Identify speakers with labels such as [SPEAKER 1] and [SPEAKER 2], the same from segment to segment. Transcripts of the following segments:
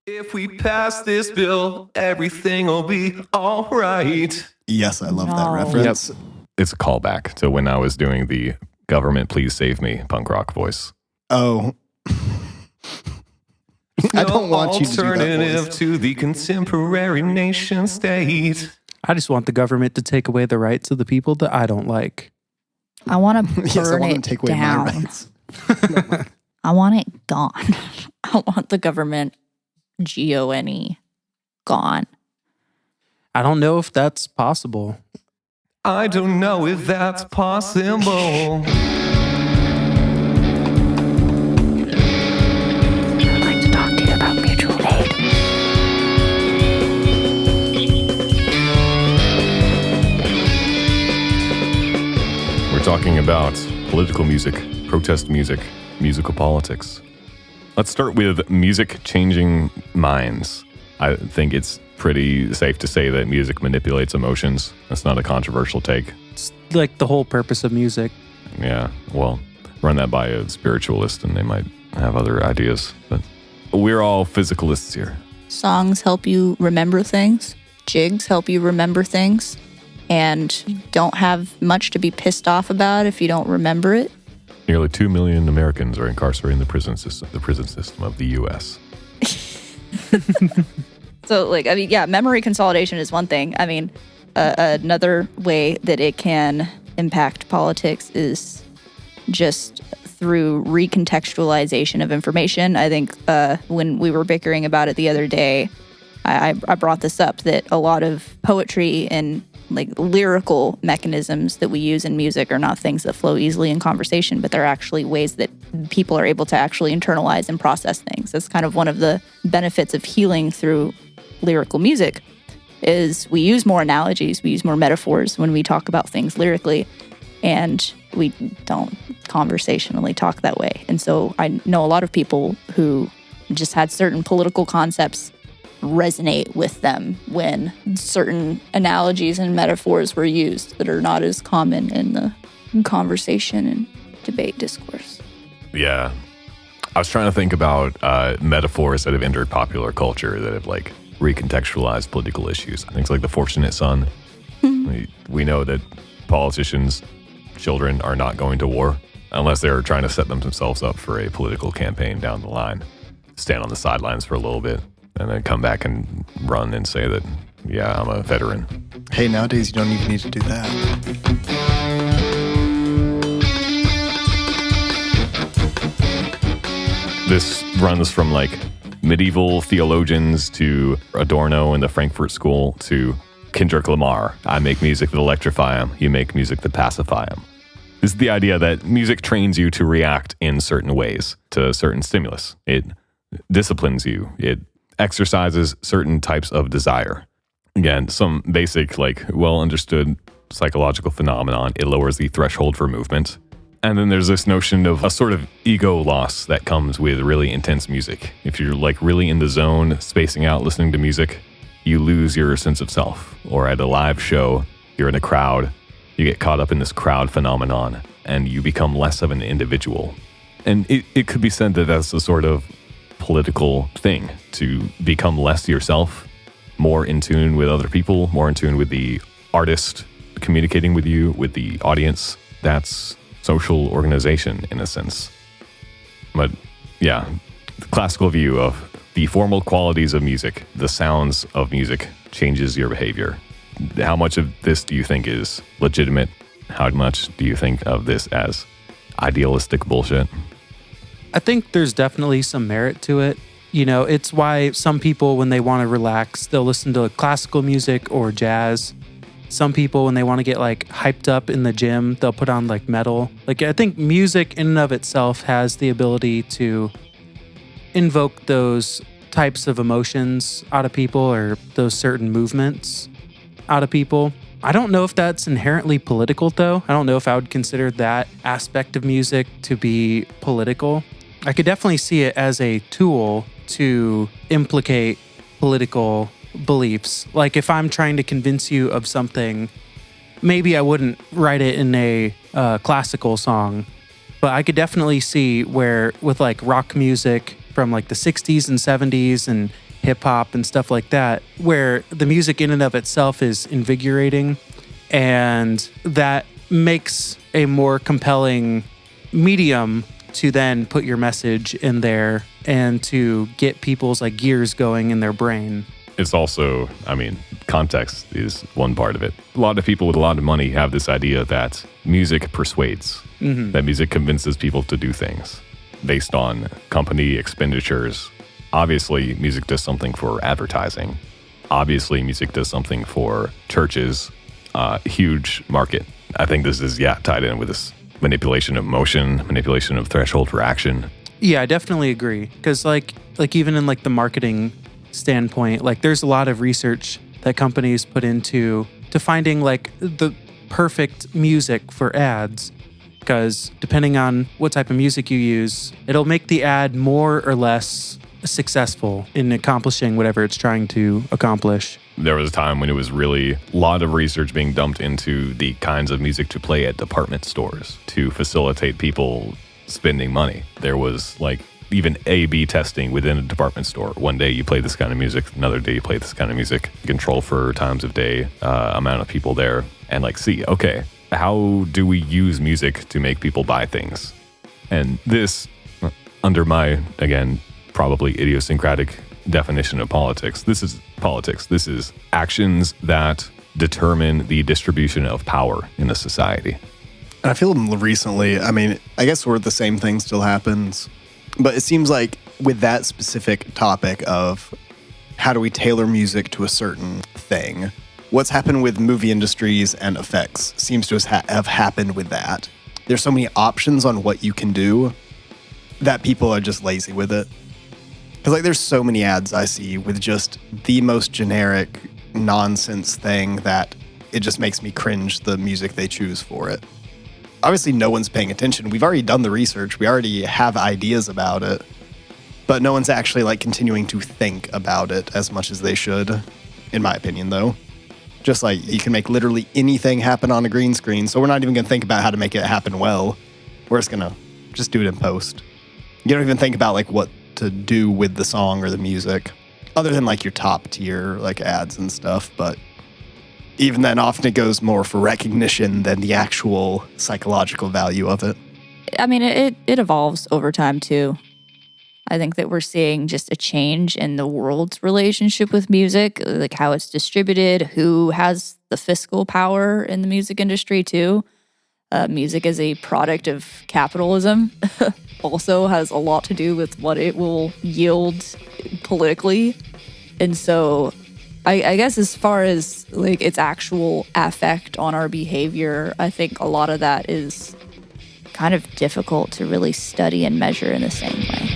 [SPEAKER 1] If we pass this bill, everything will be all right.
[SPEAKER 2] Yes, I love that reference.
[SPEAKER 1] Yep. It's a callback to when I was doing the Government Please Save Me punk rock voice.
[SPEAKER 2] Oh. I don't want you to do that
[SPEAKER 1] alternative
[SPEAKER 2] voice.
[SPEAKER 1] to the contemporary nation state.
[SPEAKER 3] I just want the government to take away the rights of the people that I don't like.
[SPEAKER 4] I want to burn
[SPEAKER 2] Yes, I want them
[SPEAKER 4] it
[SPEAKER 2] to take away
[SPEAKER 4] down.
[SPEAKER 2] my rights.
[SPEAKER 4] I want it gone. I want the government, GONE, gone.
[SPEAKER 3] I don't know if that's possible.
[SPEAKER 1] I don't know if that's possible.
[SPEAKER 4] I'd like to talk to you about mutual aid.
[SPEAKER 1] We're talking about political music, protest music, musical politics. Let's start with music changing minds. I think it's pretty safe to say that music manipulates emotions. That's not a controversial take.
[SPEAKER 3] It's like the whole purpose of music.
[SPEAKER 1] Yeah, well, run that by a spiritualist and they might have other ideas. But we're all physicalists here.
[SPEAKER 4] Songs help you remember things. Jigs help you remember things. And you don't have much to be pissed off about if you don't remember it.
[SPEAKER 1] Nearly 2 million Americans are incarcerated in the prison system of the U.S.
[SPEAKER 4] So, memory consolidation is one thing. I mean, another way that it can impact politics is just through recontextualization of information. I think when we were bickering about it the other day, I brought this up, that a lot of poetry and lyrical mechanisms that we use in music are not things that flow easily in conversation, but they're actually ways that people are able to actually internalize and process things. That's kind of one of the benefits of healing through lyrical music, is we use more analogies, we use more metaphors when we talk about things lyrically, and we don't conversationally talk that way. And so I know a lot of people who just had certain political concepts resonate with them when certain analogies and metaphors were used that are not as common in the conversation and debate discourse.
[SPEAKER 1] Yeah. I was trying to think about metaphors that have entered popular culture that have recontextualized political issues. Things like the fortunate son. We know that politicians' children are not going to war unless they're trying to set themselves up for a political campaign down the line. Stand on the sidelines for a little bit and then come back and run and say that, yeah, I'm a veteran.
[SPEAKER 2] Hey, nowadays you don't even need to do that.
[SPEAKER 1] This runs from medieval theologians to Adorno and the Frankfurt School to Kendrick Lamar. I make music that electrify him. You make music that pacify him. This is the idea that music trains you to react in certain ways to certain stimulus. It disciplines you. It exercises certain types of desire. Again, some basic, well understood psychological phenomenon. It lowers the threshold for movement. And then there's this notion of a sort of ego loss that comes with really intense music. If you're really in the zone, spacing out, listening to music, you lose your sense of self. Or at a live show, you're in a crowd, you get caught up in this crowd phenomenon, and you become less of an individual. And it could be said that that's a sort of political thing, to become less yourself, more in tune with other people, more in tune with the artist communicating with you, with the audience. That's social organization in a sense. But yeah, the classical view of the formal qualities of music, the sounds of music changes your behavior. How much of this do you think is legitimate? How much do you think of this as idealistic bullshit?
[SPEAKER 3] I think there's definitely some merit to it. It's why some people, when they want to relax, they'll listen to classical music or jazz. Some people, when they want to get hyped up in the gym, they'll put on metal. I think music in and of itself has the ability to invoke those types of emotions out of people, or those certain movements out of people. I don't know if that's inherently political, though. I don't know if I would consider that aspect of music to be political. I could definitely see it as a tool to implicate political beliefs. If I'm trying to convince you of something, maybe I wouldn't write it in a classical song, but I could definitely see where with rock music from the 60s and 70s and hip hop and stuff like that, where the music in and of itself is invigorating, and that makes a more compelling medium to then put your message in there and to get people's like gears going in their brain.
[SPEAKER 1] It's also, context is one part of it. A lot of people with a lot of money have this idea that music persuades, that music convinces people to do things based on company expenditures. Obviously, music does something for advertising. Obviously, music does something for churches. Huge market. I think this is, tied in with this manipulation of emotion, manipulation of threshold for action.
[SPEAKER 3] Yeah, I definitely agree. Because like even in like the marketing standpoint, like there's a lot of research that companies put into to finding like the perfect music for ads, because depending on what type of music you use, it'll make the ad more or less successful in accomplishing whatever it's trying to accomplish.
[SPEAKER 1] There was a time when it was really a lot of research being dumped into the kinds of music to play at department stores to facilitate people spending money. There was like even A/B testing within a department store. One day you play this kind of music, another day you play this kind of music. Control for times of day, amount of people there, and like see, okay, how do we use music to make people buy things? And this, under my, again, probably idiosyncratic definition of politics, this is politics. This is actions that determine the distribution of power in a society.
[SPEAKER 2] And I feel recently, I guess the same thing still happens, but it seems like with that specific topic of how do we tailor music to a certain thing, what's happened with movie industries and effects seems to have happened with that. There's so many options on what you can do that people are just lazy with it. Because like there's so many ads I see with just the most generic nonsense thing that it just makes me cringe the music they choose for it. Obviously, no one's paying attention. We've already done the research. We already have ideas about it. But no one's actually like continuing to think about it as much as they should, in my opinion, though. Just like you can make literally anything happen on a green screen. So we're not even going to think about how to make it happen well. We're just going to just do it in post. You don't even think about like what to do with the song or the music, other than like your top tier like ads and stuff. But even then, often it goes more for recognition than the actual psychological value of it.
[SPEAKER 4] It evolves over time too. I think that we're seeing just a change in the world's relationship with music, like how it's distributed, who has the fiscal power in the music industry too. Music as a product of capitalism also has a lot to do with what it will yield politically. And so I guess as far as like its actual effect on our behavior, I think a lot of that is kind of difficult to really study and measure in the same way.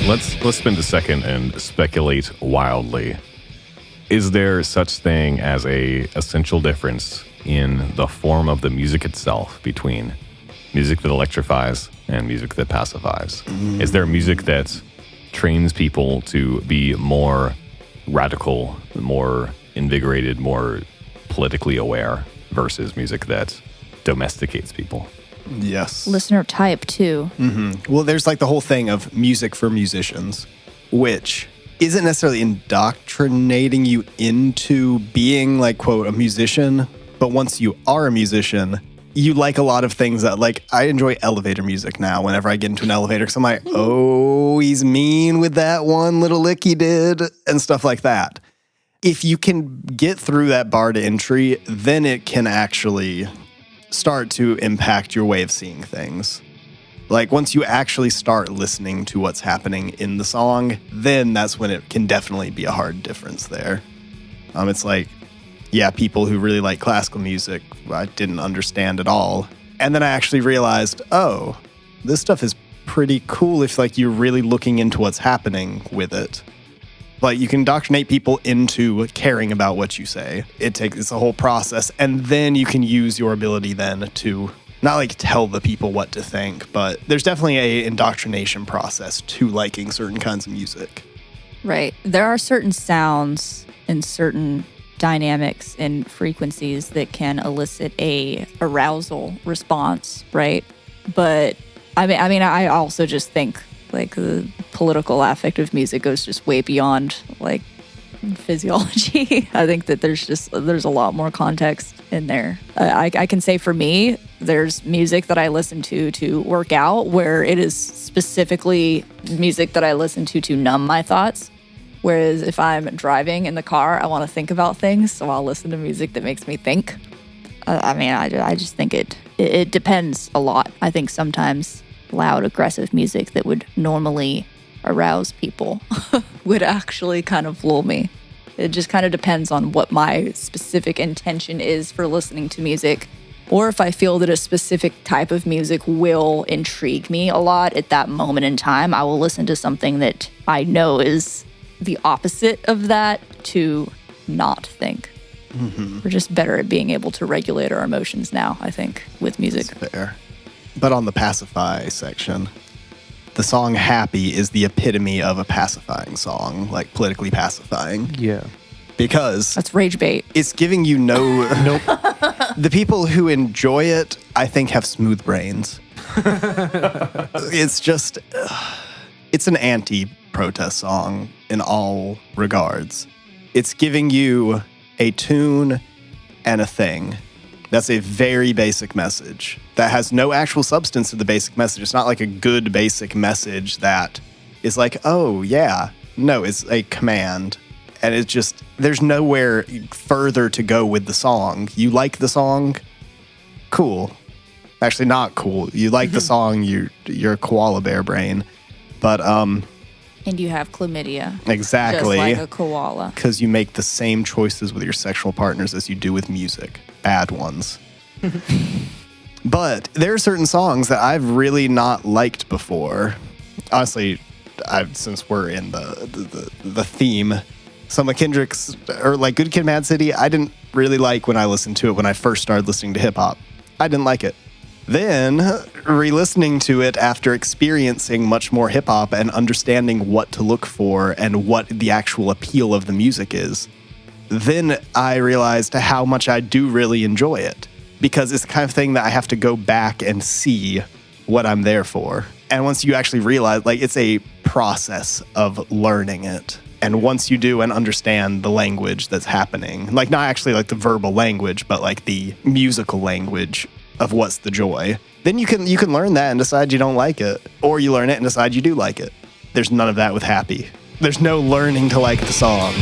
[SPEAKER 1] Let's spend a second and speculate wildly. Is there such thing as a essential difference in the form of the music itself between music that electrifies and music that pacifies? Is there music that trains people to be more radical, more invigorated, more politically aware versus music that domesticates people?
[SPEAKER 2] Yes.
[SPEAKER 4] Listener type too.
[SPEAKER 2] Mm-hmm. Well, there's like the whole thing of music for musicians, which isn't necessarily indoctrinating you into being like, quote, a musician. But once you are a musician, you like a lot of things that like, I enjoy elevator music now whenever I get into an elevator. Cause I'm like, oh, he's mean with that one little lick he did and stuff like that. If you can get through that bar to entry, then it can actually start to impact your way of seeing things. Like once you actually start listening to what's happening in the song, then that's when it can definitely be a hard difference there. It's like, yeah, people who really like classical music, I didn't understand at all. And then I actually realized, oh, this stuff is pretty cool if like you're really looking into what's happening with it. Like you can indoctrinate people into caring about what you say. It's a whole process. And then you can use your ability then to not like tell the people what to think, but there's definitely a indoctrination process to liking certain kinds of music.
[SPEAKER 4] Right. There are certain sounds and certain dynamics and frequencies that can elicit a arousal response, right? But I also just think like the political affective music goes just way beyond like physiology. I think that there's a lot more context in there. I can say for me, there's music that I listen to work out where it is specifically music that I listen to numb my thoughts. Whereas if I'm driving in the car, I want to think about things, so I'll listen to music that makes me think. I just think it depends a lot. I think sometimes loud, aggressive music that would normally arouse people would actually kind of lull me. It just kind of depends on what my specific intention is for listening to music, or if I feel that a specific type of music will intrigue me a lot at that moment in time, I will listen to something that I know is the opposite of that to not think. Mm-hmm. We're just better at being able to regulate our emotions now, I think, with music.
[SPEAKER 2] That's fair. But on the pacify section, the song Happy is the epitome of a pacifying song, like politically pacifying.
[SPEAKER 3] Yeah.
[SPEAKER 2] Because
[SPEAKER 4] that's rage bait.
[SPEAKER 2] It's giving you no... Nope. The people who enjoy it, I think, have smooth brains. It's just... it's an anti-protest song in all regards. It's giving you a tune and a thing. That's a very basic message that has no actual substance to the basic message. It's not like a good basic message that is like, oh, yeah. No, it's a command. And it's just, there's nowhere further to go with the song. You like the song? Cool. Actually, not cool. You like the song, you're a koala bear brain. But,
[SPEAKER 4] and you have chlamydia.
[SPEAKER 2] Exactly.
[SPEAKER 4] Just like a koala.
[SPEAKER 2] Because you make the same choices with your sexual partners as you do with music. Bad ones. But there are certain songs that I've really not liked before. Honestly, since we're in the theme, some of Kendrick's, or like Good Kid, Mad City, I didn't really like when I listened to it when I first started listening to hip hop. I didn't like it. Then, re-listening to it after experiencing much more hip hop and understanding what to look for and what the actual appeal of the music is, then I realized how much I do really enjoy it. Because it's the kind of thing that I have to go back and see what I'm there for. And once you actually realize, like, it's a process of learning it. And once you do and understand the language that's happening, like not actually like the verbal language, but like the musical language of what's the joy, then you can learn that and decide you don't like it. Or you learn it and decide you do like it. There's none of that with Happy. There's no learning to like the song.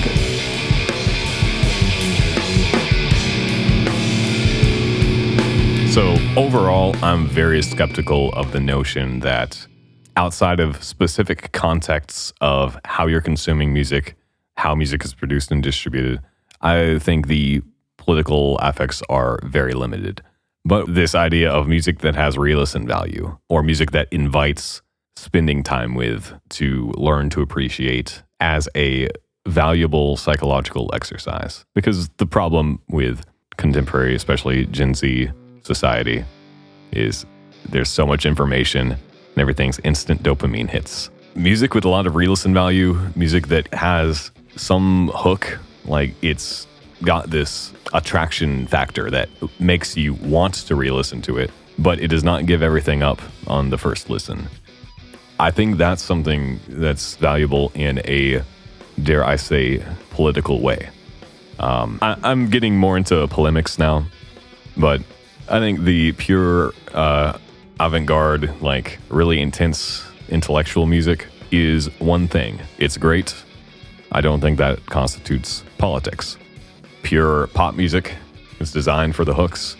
[SPEAKER 1] So overall, I'm very skeptical of the notion that outside of specific contexts of how you're consuming music, how music is produced and distributed, I think the political affects are very limited. But this idea of music that has re-listen value, or music that invites spending time with to learn to appreciate as a valuable psychological exercise. Because the problem with contemporary, especially Gen Z society, is there's so much information and everything's instant dopamine hits. Music with a lot of re-listen value, music that has some hook, like it's got this attraction factor that makes you want to re-listen to it, but it does not give everything up on the first listen. I think that's something that's valuable in a, dare I say, political way. I'm getting more into polemics now, but I think the pure avant-garde, like really intense intellectual music is one thing. It's great. I don't think that constitutes politics. Pure pop music is designed for the hooks,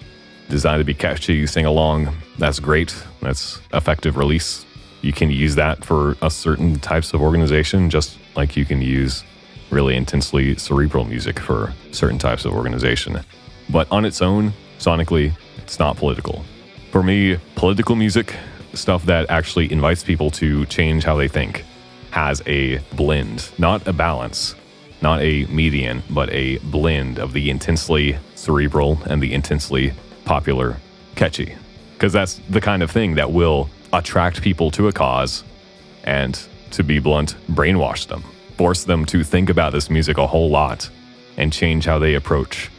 [SPEAKER 1] designed to be catchy, sing along. That's great. That's effective release. You can use that for a certain types of organization, just like you can use really intensely cerebral music for certain types of organization. But on its own, sonically, it's not political. For me, political music, stuff that actually invites people to change how they think, has a blend, not a balance, not a median, but a blend of the intensely cerebral and the intensely popular catchy. Because that's the kind of thing that will attract people to a cause and, to be blunt, brainwash them, force them to think about this music a whole lot and change how they approach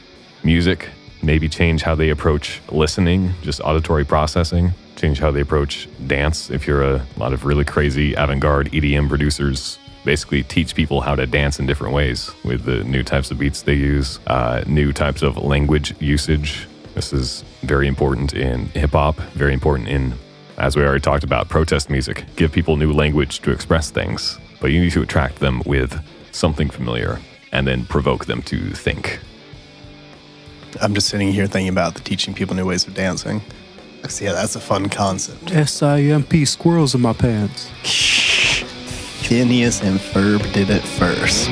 [SPEAKER 1] music, maybe change how they approach listening, just auditory processing, change how they approach dance. If you're a lot of really crazy avant-garde EDM producers, basically teach people how to dance in different ways with the new types of beats they use, new types of language usage. This is very important in hip-hop, very important in, as we already talked about, protest music. Give people new language to express things, but you need to attract them with something familiar and then provoke them to think.
[SPEAKER 2] I'm just sitting here thinking about the teaching people new ways of dancing. So yeah, that's a fun concept.
[SPEAKER 3] SIMP, squirrels in my pants.
[SPEAKER 2] Phineas and Ferb did it first.